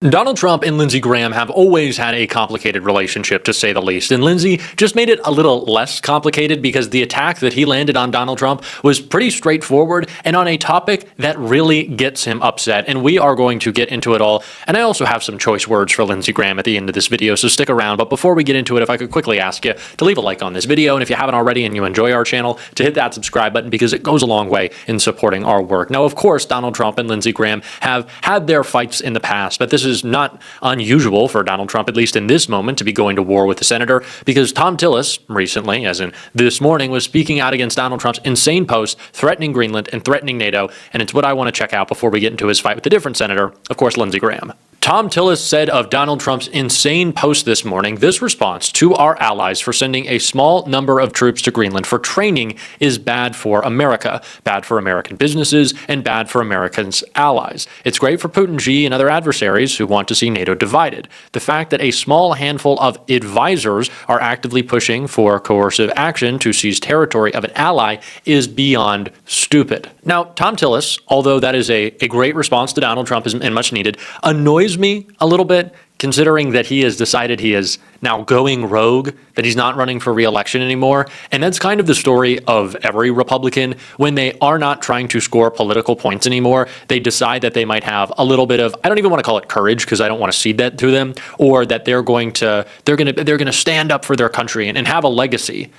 Donald Trump and Lindsey Graham have always had a complicated relationship, to say the least, and Lindsey just made it a little less complicated because the attack that he landed on Donald Trump was pretty straightforward and on a topic that really gets him upset, and we are going to get into it all. And I also have some choice words for Lindsey Graham at the end of this video, so stick around. But before we get into it, if I could quickly ask you to leave a like on this video, and if you haven't already and you enjoy our channel, to hit that subscribe button because it goes a long way in supporting our work. Now, of course, Donald Trump and Lindsey Graham have had their fights in the past, but this is not unusual for Donald Trump, at least in this moment, to be going to war with the senator, because Tom Tillis recently, as in this morning, was speaking out against Donald Trump's insane post threatening Greenland and threatening NATO, and it's what I want to check out before we get into his fight with a different senator, of course, Lindsey Graham. Tom Tillis said of Donald Trump's insane post this morning, this response to our allies for sending a small number of troops to Greenland for training is bad for America, bad for American businesses, and bad for Americans' allies. It's great for Putin, Xi, and other adversaries who want to see NATO divided. The fact that a small handful of advisors are actively pushing for coercive action to seize territory of an ally is beyond stupid. Now, Tom Tillis, although that is a great response to Donald Trump and much needed, annoys me a little bit, considering that he has decided he is now going rogue, that he's not running for re-election anymore. And that's kind of the story of every Republican. When they are not trying to score political points anymore, they decide that they might have a little bit of, I don't even want to call it courage because I don't want to cede that to them, or that they're going to stand up for their country and have a legacy.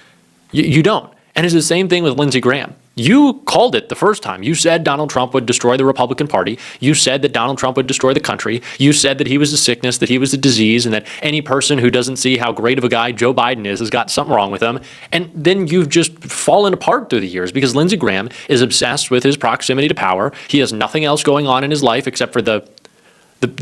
You don't. And it's the same thing with Lindsey Graham. You called it the first time. You said Donald Trump would destroy the Republican Party. You said that Donald Trump would destroy the country. You said that he was a sickness, that he was a disease, and that any person who doesn't see how great of a guy Joe Biden is has got something wrong with him. And then you've just fallen apart through the years because Lindsey Graham is obsessed with his proximity to power. He has nothing else going on in his life except for the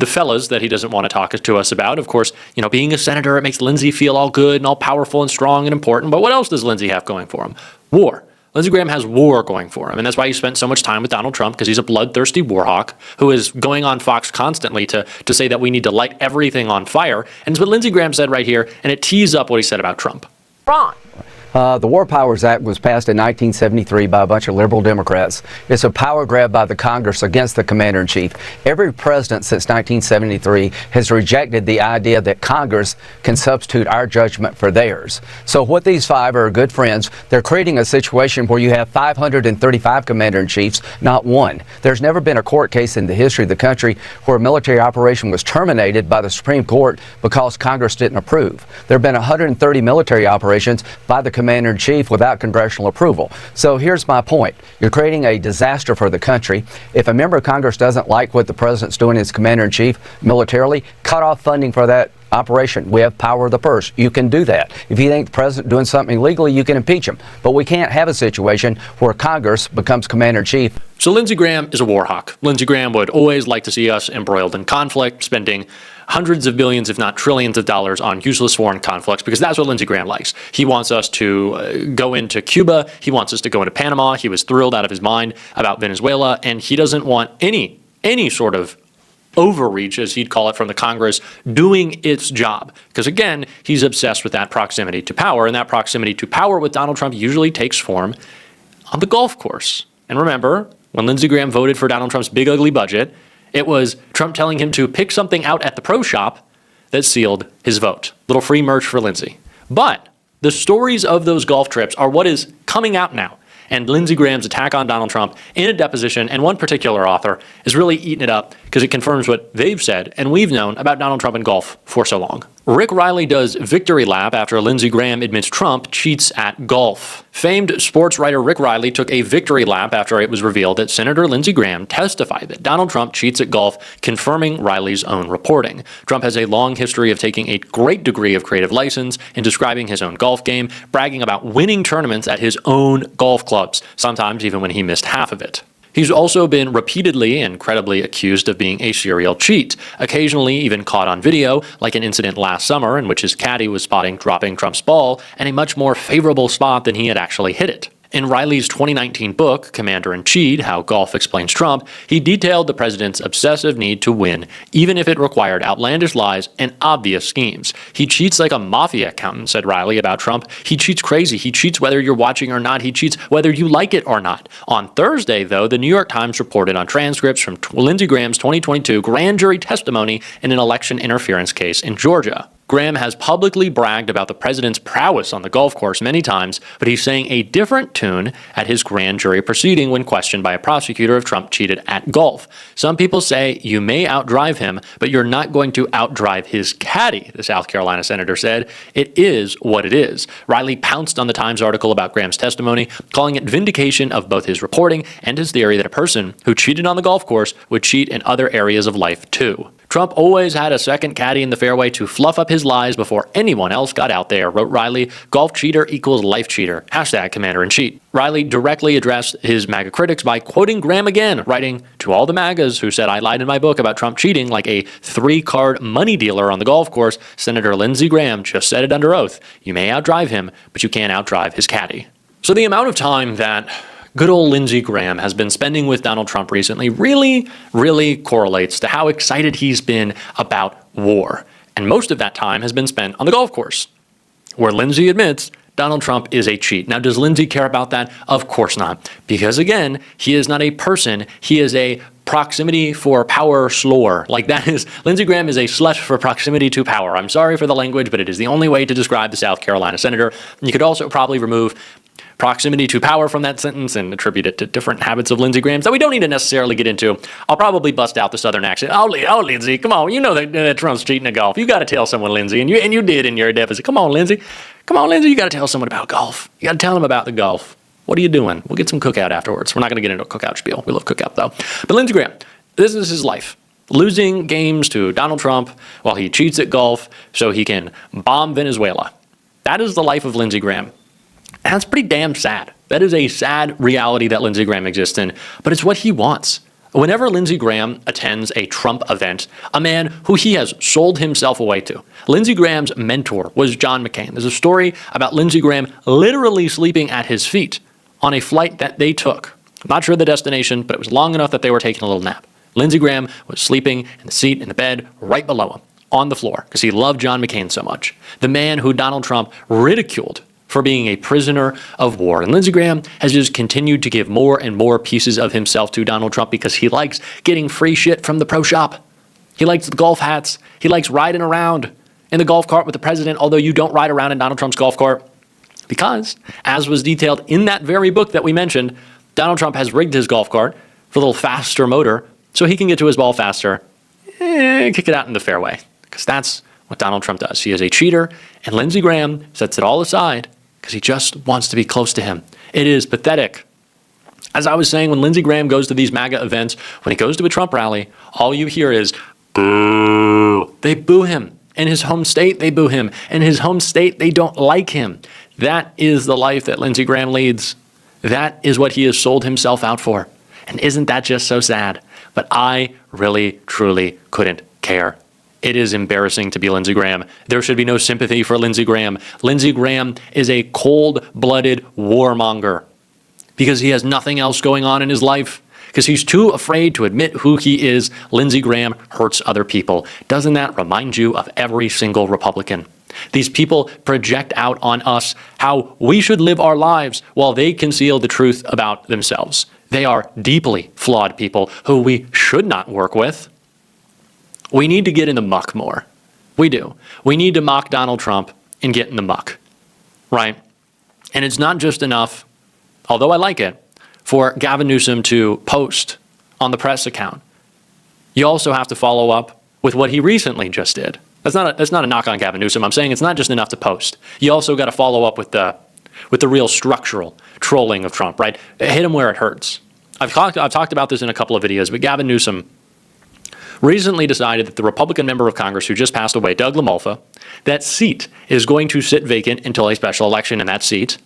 fellas that he doesn't want to talk to us about. Of course, you know, being a senator, it makes Lindsey feel all good and all powerful and strong and important. But what else does Lindsey have going for him? War. Lindsey Graham has war going for him, and that's why he spent so much time with Donald Trump, because he's a bloodthirsty war hawk who is going on Fox constantly to say that we need to light everything on fire. And it's what Lindsey Graham said right here, and it tees up what he said about Trump. Ron. The War Powers Act was passed in 1973 by a bunch of liberal Democrats. It's a power grab by the Congress against the commander-in-chief. Every president since 1973 has rejected the idea that Congress can substitute our judgment for theirs. So what these five are good friends. They're creating a situation where you have 535 commander-in-chiefs, not one. There's never been a court case in the history of the country where a military operation was terminated by the Supreme Court because Congress didn't approve. There have been 130 military operations by the commander-in-chief without congressional approval. So here's my point. You're creating a disaster for the country. If a member of Congress doesn't like what the president's doing as commander-in-chief militarily, cut off funding for that operation. We have power of the purse. You can do that. If you think the president doing something illegally, you can impeach him. But we can't have a situation where Congress becomes commander-in-chief. So Lindsey Graham is a war hawk. Lindsey Graham would always like to see us embroiled in conflict, spending hundreds of billions, if not trillions of dollars on useless foreign conflicts, because that's what Lindsey Graham likes. He wants us to go into Cuba. He wants us to go into Panama. He was thrilled out of his mind about Venezuela, and he doesn't want any sort of overreach, as he'd call it, from the Congress doing its job. Because again, he's obsessed with that proximity to power, and that proximity to power with Donald Trump usually takes form on the golf course. And remember, when Lindsey Graham voted for Donald Trump's big ugly budget, it was Trump telling him to pick something out at the pro shop that sealed his vote. Little free merch for Lindsey. But the stories of those golf trips are what is coming out now. And Lindsey Graham's attack on Donald Trump in a deposition, and one particular author, is really eating it up because it confirms what they've said and we've known about Donald Trump and golf for so long. Rick Riley does victory lap after Lindsey Graham admits Trump cheats at golf. Famed sports writer Rick Riley took a victory lap after it was revealed that Senator Lindsey Graham testified that Donald Trump cheats at golf, confirming Riley's own reporting. Trump has a long history of taking a great degree of creative license in describing his own golf game, bragging about winning tournaments at his own golf clubs, sometimes even when he missed half of it. He's also been repeatedly and credibly accused of being a serial cheat, occasionally even caught on video, like an incident last summer in which his caddy was spotting dropping Trump's ball in a much more favorable spot than he had actually hit it. In Riley's 2019 book, Commander in Cheat: How Golf Explains Trump, he detailed the president's obsessive need to win, even if it required outlandish lies and obvious schemes. He cheats like a mafia accountant, said Riley about Trump. He cheats crazy. He cheats whether you're watching or not. He cheats whether you like it or not. On Thursday, though, the New York Times reported on transcripts from Lindsey Graham's 2022 grand jury testimony in an election interference case in Georgia. Graham has publicly bragged about the president's prowess on the golf course many times, but he's saying a different tune at his grand jury proceeding when questioned by a prosecutor if Trump cheated at golf. Some people say you may outdrive him, but you're not going to outdrive his caddy, the South Carolina senator said. It is what it is. Riley pounced on the Times article about Graham's testimony, calling it vindication of both his reporting and his theory that a person who cheated on the golf course would cheat in other areas of life too. Trump always had a second caddy in the fairway to fluff up his lies before anyone else got out there, wrote Riley. Golf cheater equals life cheater. Hashtag Commander in Cheat. Riley directly addressed his MAGA critics by quoting Graham again, writing, "To all the MAGAs who said I lied in my book about Trump cheating like a 3-card money dealer on the golf course, Senator Lindsey Graham just said it under oath. You may outdrive him, but you can't outdrive his caddy." So the amount of time that good old Lindsey Graham has been spending with Donald Trump recently really correlates to how excited he's been about war. And most of that time has been spent on the golf course, where Lindsey admits Donald Trump is a cheat. Now, does Lindsey care about that? Of course not. Because again, he is not a person. He is a proximity for power slore. Like that is, Lindsey Graham is a slut for proximity to power. I'm sorry for the language, but it is the only way to describe the South Carolina senator. You could also probably remove proximity to power from that sentence and attribute it to different habits of Lindsey Graham's that we don't need to necessarily get into. I'll probably bust out the Southern accent. Oh, Lindsey, come on. You know that Trump's cheating at golf. You got to tell someone, Lindsey, and you did in your deficit. Come on, Lindsey. Come on, Lindsey. You got to tell someone about golf. You got to tell them about the golf. What are you doing? We'll get some cookout afterwards. We're not going to get into a cookout spiel. We love cookout, though. But Lindsey Graham, this is his life. Losing games to Donald Trump while he cheats at golf so he can bomb Venezuela. That is the life of Lindsey Graham. And that's pretty damn sad. That is a sad reality that Lindsey Graham exists in, but it's what he wants. Whenever Lindsey Graham attends a Trump event, a man who he has sold himself away to. Lindsey Graham's mentor was John McCain. There's a story about Lindsey Graham literally sleeping at his feet on a flight that they took. I'm not sure the destination, but it was long enough that they were taking a little nap. Lindsey Graham was sleeping in the seat in the bed right below him on the floor because he loved John McCain so much. The man who Donald Trump ridiculed for being a prisoner of war. And Lindsey Graham has just continued to give more and more pieces of himself to Donald Trump because he likes getting free shit from the pro shop. He likes the golf hats. He likes riding around in the golf cart with the president, although you don't ride around in Donald Trump's golf cart. Because, as was detailed in that very book that we mentioned, Donald Trump has rigged his golf cart for a little faster motor so he can get to his ball faster and kick it out in the fairway. Because that's what Donald Trump does. He is a cheater, and Lindsey Graham sets it all aside because he just wants to be close to him. It is pathetic. As I was saying, when Lindsey Graham goes to these MAGA events, when he goes to a Trump rally, all you hear is, boo. They boo him. In his home state, they boo him. In his home state, they don't like him. That is the life that Lindsey Graham leads. That is what he has sold himself out for. And isn't that just so sad? But I really, truly couldn't care. It is embarrassing to be Lindsey Graham. There should be no sympathy for Lindsey Graham. Lindsey Graham is a cold-blooded warmonger because he has nothing else going on in his life. Because he's too afraid to admit who he is. Lindsey Graham hurts other people. Doesn't that remind you of every single Republican? These people project out on us how we should live our lives while they conceal the truth about themselves. They are deeply flawed people who we should not work with. We need to get in the muck more. We do. We need to mock Donald Trump and get in the muck, right? And it's not just enough, although I like it, for Gavin Newsom to post on the press account. You also have to follow up with what he recently just did. That's not a knock on Gavin Newsom. I'm saying it's not just enough to post. You also got to follow up with the real structural trolling of Trump, right? Hit him where it hurts. I've talked about this in a couple of videos, but Gavin Newsom recently decided that the Republican member of Congress who just passed away, Doug LaMalfa, that seat is going to sit vacant until a special election, and that seat,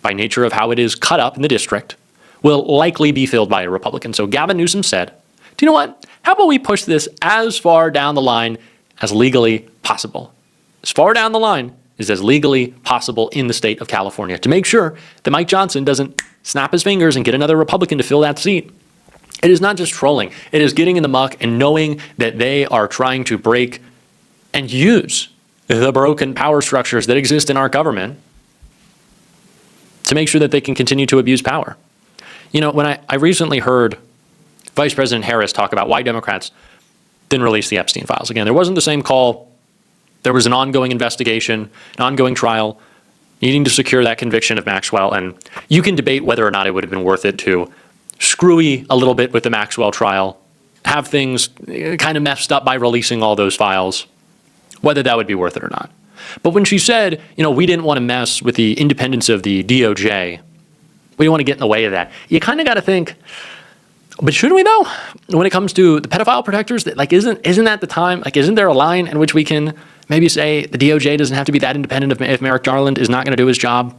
by nature of how it is cut up in the district, will likely be filled by a Republican. So Gavin Newsom said, do you know what? How about we push this as far down the line as legally possible? As far down the line is as legally possible in the state of California to make sure that Mike Johnson doesn't snap his fingers and get another Republican to fill that seat. It is not just trolling. It is getting in the muck and knowing that they are trying to break and use the broken power structures that exist in our government to make sure that they can continue to abuse power. You know, when I recently heard Vice President Harris talk about why Democrats didn't release the Epstein files. Again, there wasn't the same call. There was an ongoing investigation, an ongoing trial, needing to secure that conviction of Maxwell. And you can debate whether or not it would have been worth it to screwy a little bit with the Maxwell trial, have things kind of messed up by releasing all those files, whether that would be worth it or not. But when she said, you know, we didn't want to mess with the independence of the DOJ, we didn't want to get in the way of that, you kind of got to think, but should we though? When it comes to the pedophile protectors, like isn't that the time? Like, isn't there a line in which we can maybe say the DOJ doesn't have to be that independent if Merrick Garland is not going to do his job?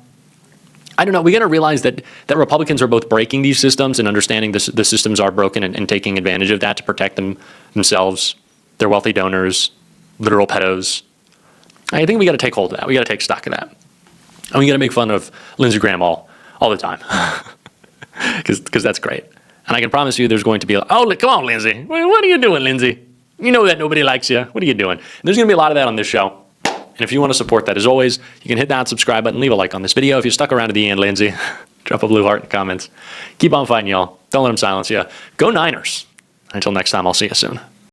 I don't know. We got to realize that Republicans are both breaking these systems and understanding the systems are broken and taking advantage of that to protect themselves, their wealthy donors, literal pedos. I think we got to take hold of that. We got to take stock of that. And we got to make fun of Lindsey Graham all the time because that's great. And I can promise you there's going to be, oh, come on, Lindsey. What are you doing, Lindsey? You know that nobody likes you. What are you doing? And there's going to be a lot of that on this show. And if you want to support that, as always, you can hit that subscribe button, leave a like on this video. If you stuck around to the end, Lindsey, drop a blue heart in the comments. Keep on fighting, y'all. Don't let them silence you. Go Niners. Until next time, I'll see you soon.